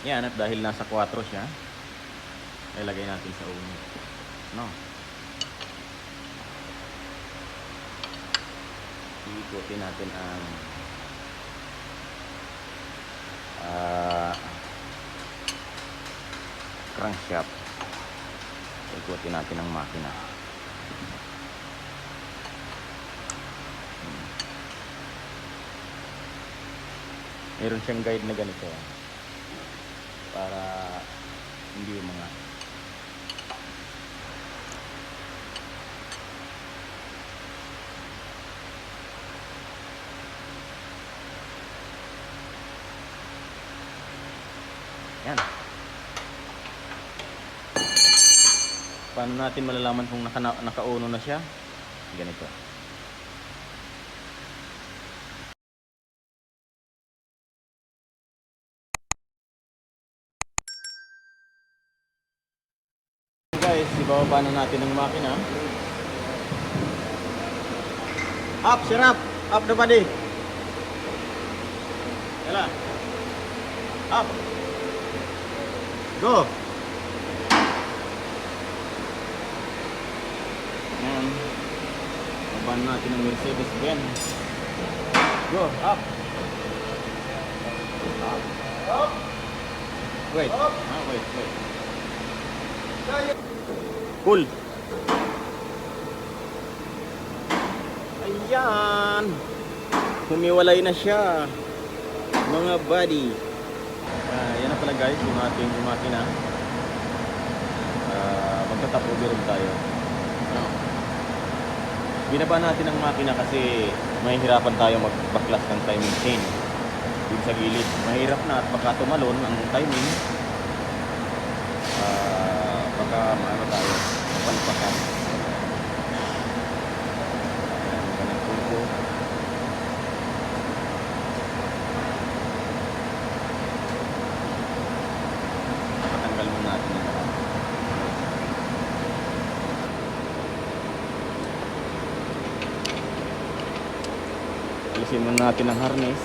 Yan, at dahil nasa 4 siya, ilagay natin sa uno. No? Iikutin natin ang crankshaft. Ikutin natin ang makina. Meron siyang guide na ganito para hindi yung mga yan. Paano natin malalaman kung nakauno na siya? Ganito. Guys, ibababa na natin ang makina. Up, sir, up. Up the body. Yala. Up. Go. Yan. Babahan natin ang Mercedes-Benz. Go, up. Up. Up. Wait. Wait. Cool. Ayan. Humiwalay na siya. Mga buddy. Yan na pala guys, yung ating makina. Magtatap overall tayo. Binaba natin ang makina kasi mahihirapan tayo magbaklas ng timing chain dun sa gilid. Mahirap na at baka tumalon ang timing. Baka maano tayo, mapalpakan. Ayan, ganito po. Patanggal mo natin yung alisin mo natin ang harness.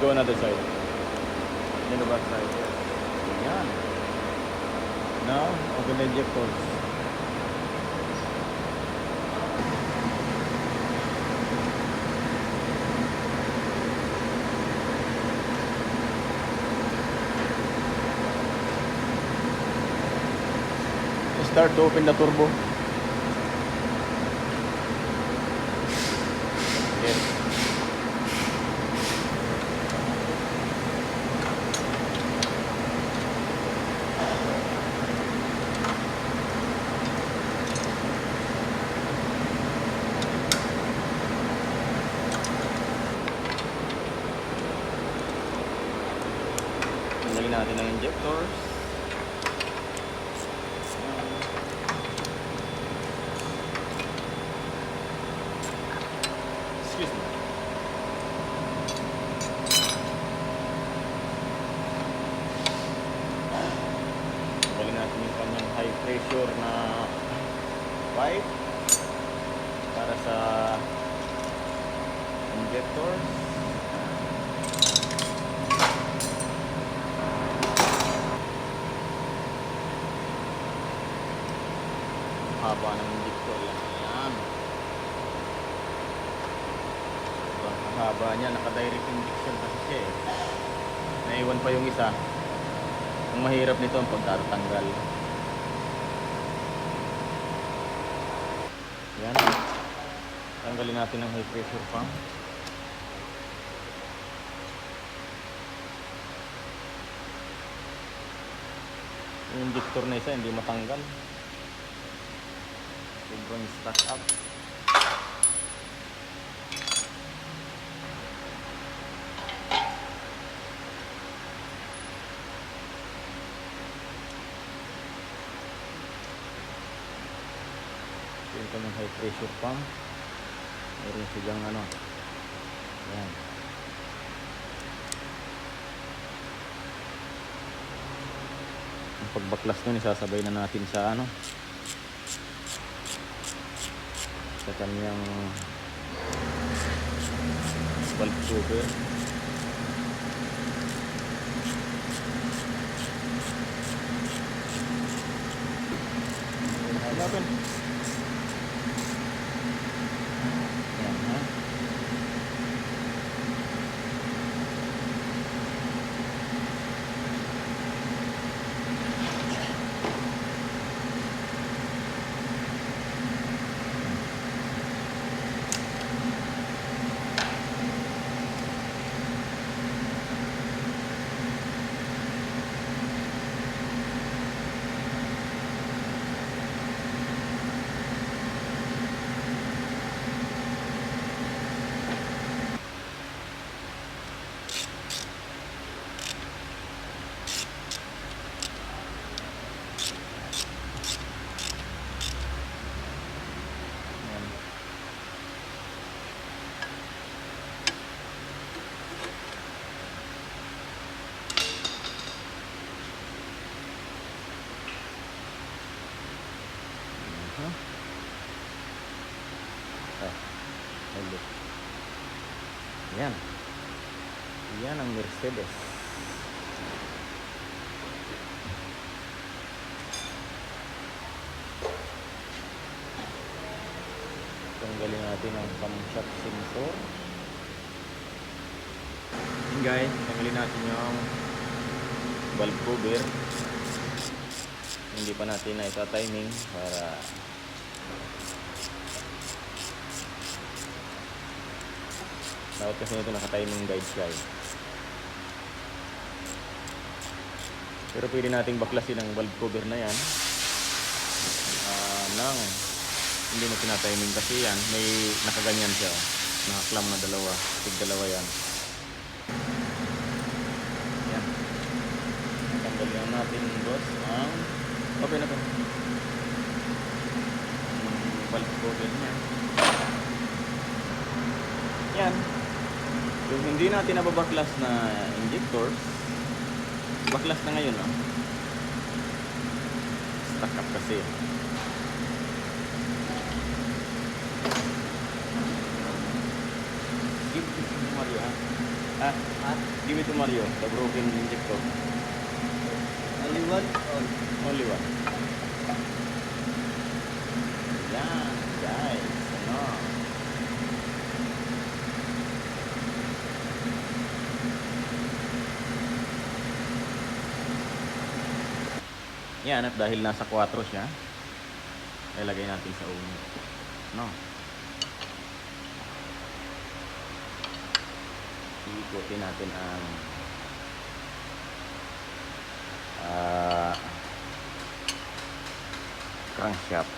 Go another side. Then the back side. Yan. Now, open the injectors. Start to open the turbo. Yes. Tanggalin natin ang injectors. Excuse me. Tanggalin natin yung kanyang high pressure na pipe para sa injectors. Haba ng injector yan. Ayan. Ang haba niya, naka-direct injection kasi siya eh. Naiwan pa yung isa. Ang mahirap nito ang pagtatanggal. Yan. Tanggalin natin ang high pressure pump. Yung injector na isa hindi matanggal. Sobrang stuck up. Ito yung high pressure pump. Meron silang ano. Yan. Ang pagbaklas nun, isasabay na natin sa ano, sa kanyang valve cover. Open. Yan, ha? Yan. Huh? Hello. Yan. Yan ang Mercedes. Tanggalin natin ang camshaft sensor. Yan guys, tanggalin natin yung valve cover. Hindi pa natin na ita-timing para dapat kasi ito naka-timing guide siya eh. Pero pwede nating baklasin ang valve cover na yan nang hindi mo tinatiming kasi yan may nakaganyan siya, naka-clamp na dalawa, tig-dalawa yan. Yan, tanggalin natin boss ang open na to valve cover niya. Yan, yung hindi natin nababaklas na injectors, baklas na ngayon, no? Stuck up kasi. Give it to Mario, ha? Give it to Mario, the broken injector. Only one? Only one. Yan, guys. Ano? Yan, at dahil nasa 4 siya, ilagay natin sa uno. No? Ikutin natin ang crankshaft.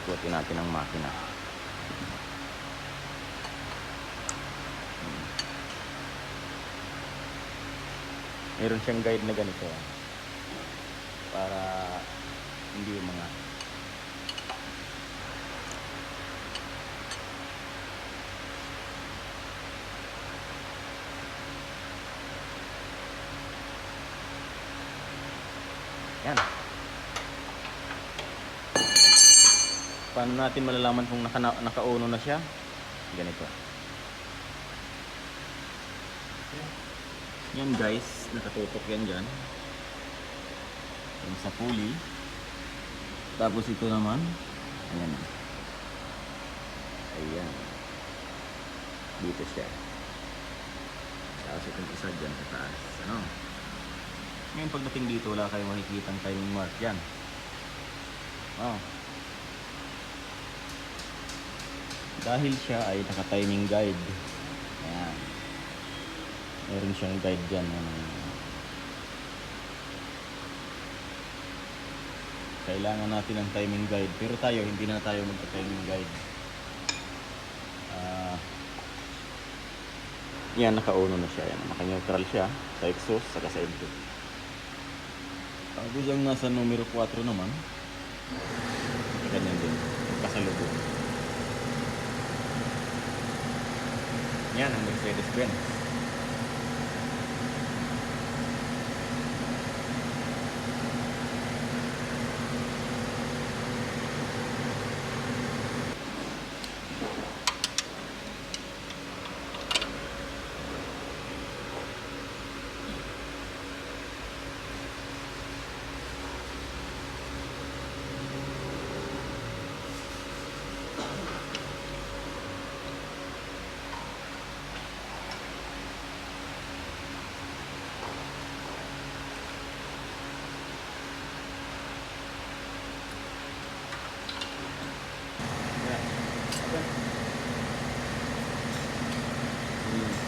Ikutin natin ang makina. Meron siyang guide na ganito para hindi yung mga yan. Paano natin malalaman kung naka-uno na siya? Ganito. Yan guys, nakatutok yan dyan. Yung sa pulley. Tapos ito naman, ayan. Ayan. Dito siya. Tapos itong isa dyan sa taas. Ano? Ngayon pagdating dito, wala kayong makikita ang timing mark yan. Oh. Dahil siya ay naka-timing guide. Ayan. Meron siyang guide dyan. Kailangan natin ng timing guide. Pero tayo, hindi na tayo magka-timing guide. Yan, naka-uno na siya. Yan, naka-neutral siya sa exhaust, saka sa input. Tapos ang nasa numero 4 naman, ganyan din. Yan ang Mercedes-Benz.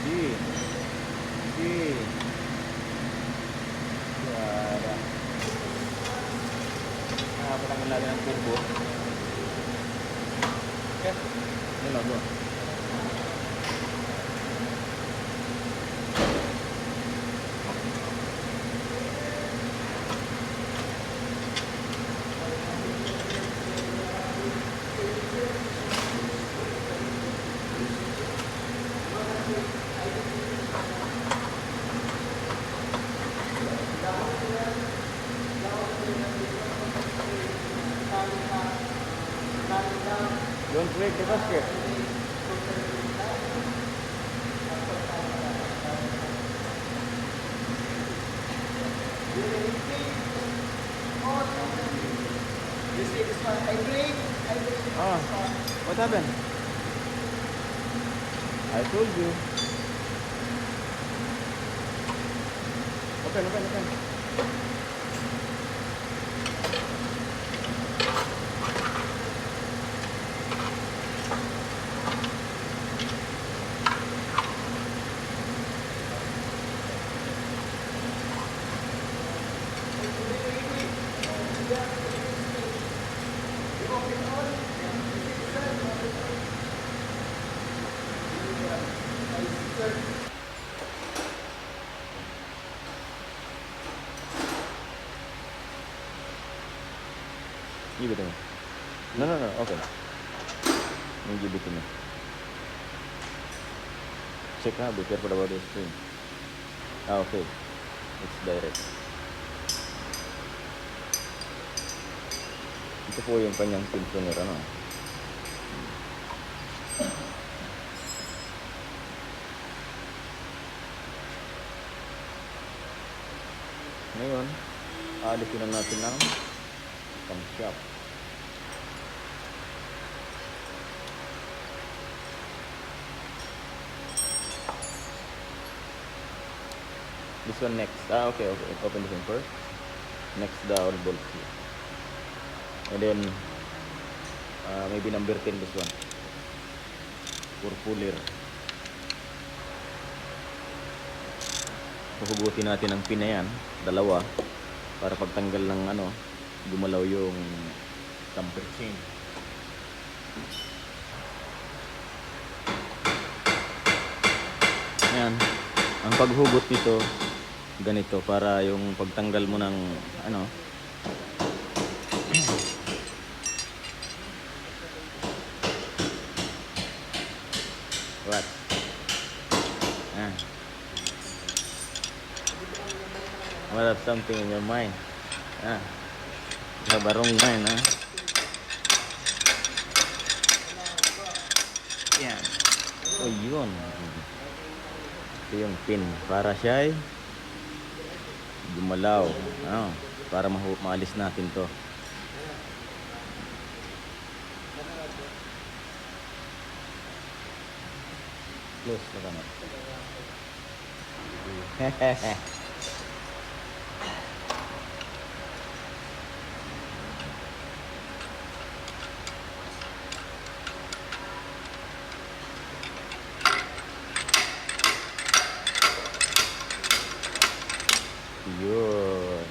Easy. Easy. Yara. Patanggal natin ang turbo. Okay. Ano lang doon? Don't break the basket. You see this one? I break. Oh, what happened? I told you. Open. Give it to me. No, okay. You give it to me. Check na, be careful about the screen. Okay. It's direct. Ito po yung kanyang tensioner, ano. Ngayon, alisin na natin ng camshaft. This one next. Okay. Open this one first. Next, the oil bolt here. And then, maybe number 10 this one. For puller. Huhugutin natin ang pin na yan. Dalawa. Para pagtanggal ng ano, gumalaw yung tamper chain. Yan. Ang paghugot nito, ganito. Para yung pagtanggal mo ng ano, what? What have something in your mind? You have a wrong mind, Yan. Oh, yun. Ito yung pin. Para siya ay gumalaw. Para maalis natin to. Close na kami. Yun.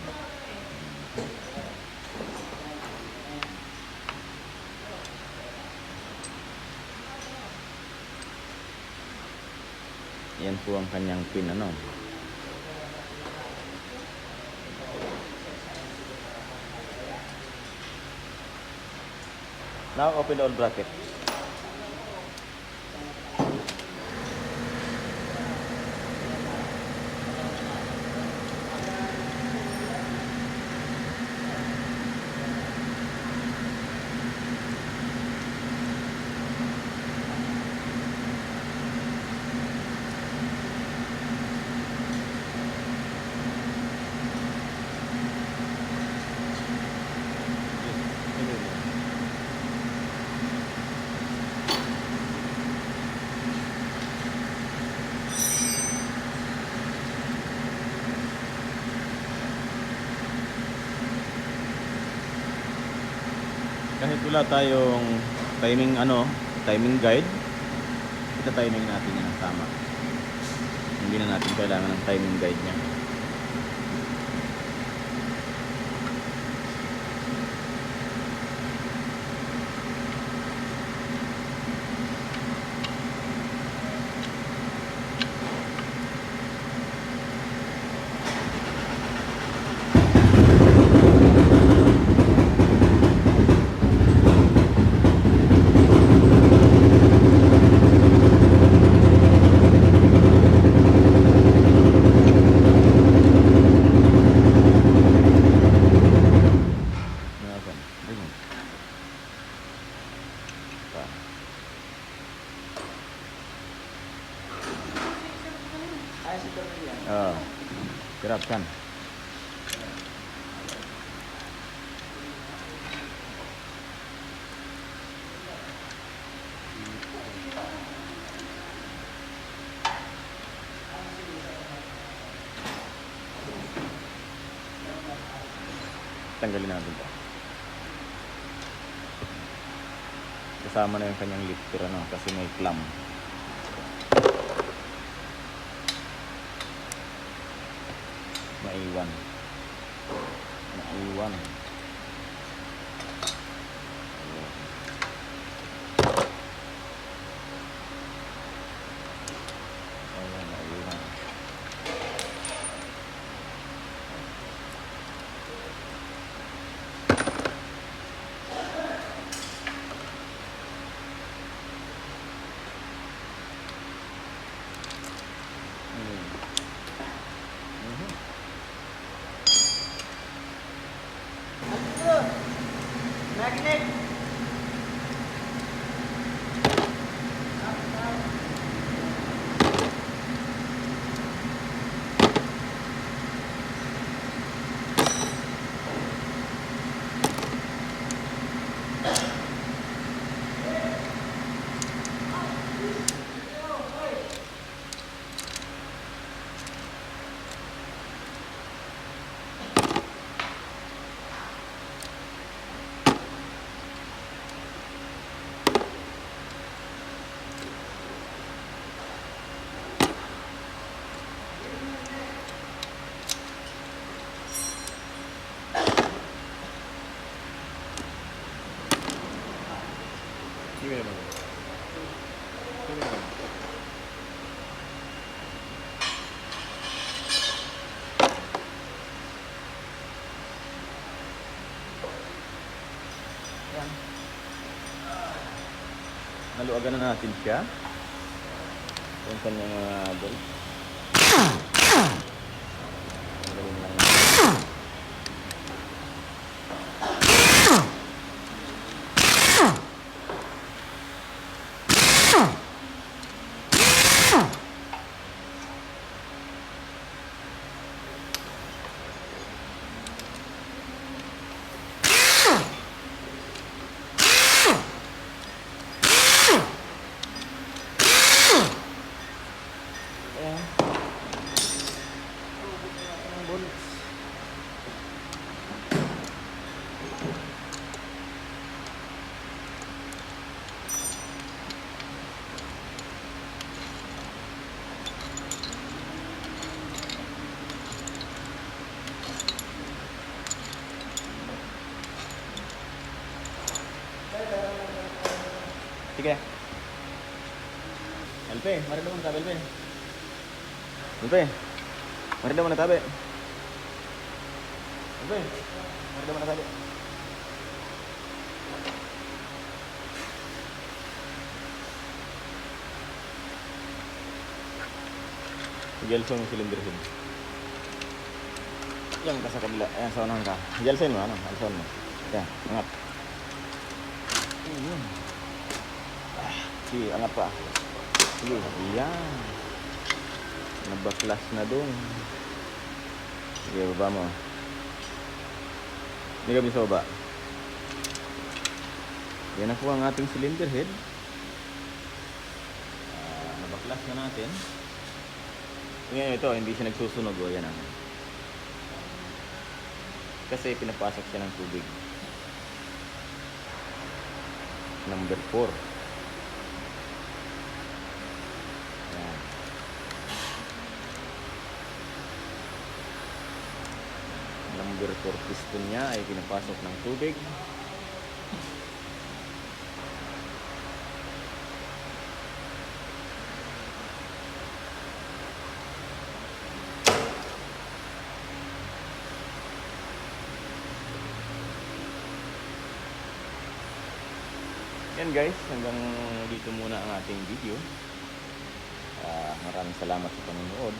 Yan po ang kanyang pin, ano. Now open the old bracket. Kahit wala tayong timing guide, ito timing natin yan ang tama. Hindi na natin kailangan ng timing guide niya. Grab kan. Tanggalin natin ito. Kasama na yung kanyang lifter kasi may clamp. Maiwan. Magnet. Naluagan na natin siya. Yung kanyang bolt. Galing lang natin. Sige. LP, mari dong tabi LP. LP. Mari dong tabi. LP. Mari dong tabi. Gelson yung cylinder head. Yan ka sa kabila. Ayan, sa unahan ka. Gelson mo, ano? Gelson mo. Yan, angat. Ayun. Sige, angat pa. Sige, yan. Nabaklas na dun. Sige, baba mo. Hindi kami sa baba. Yan na po ang ating cylinder head. Nabaklas na natin. Ngayon ito, hindi siya nagsusunog. O, yan ang. Kasi pinapasok siya ng tubig. Number 4. Yan. Number 4 piston niya ay pinapasok ng tubig. Yan guys, hanggang dito muna ang ating video. Maraming salamat sa panonood.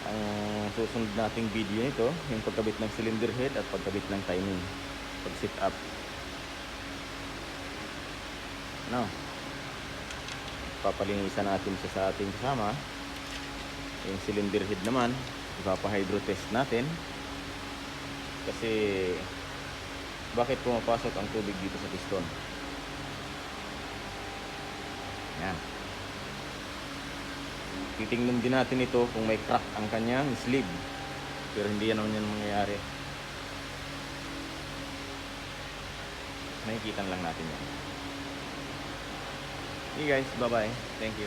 Ang susunod nating video nito, yung pagkabit ng cylinder head at pagkabit ng timing, pag sit up. Ano? Papalinisan natin siya sa ating kasama. Yung cylinder head naman, ipapa-hydro test natin. Kasi bakit pumapasok ang tubig dito sa piston? Yan. Titingnan din natin ito kung may crack ang kanyang sleeve. Pero hindi yan naman yan mangyayari. Makikita lang natin yan. Hey guys, bye bye. Thank you.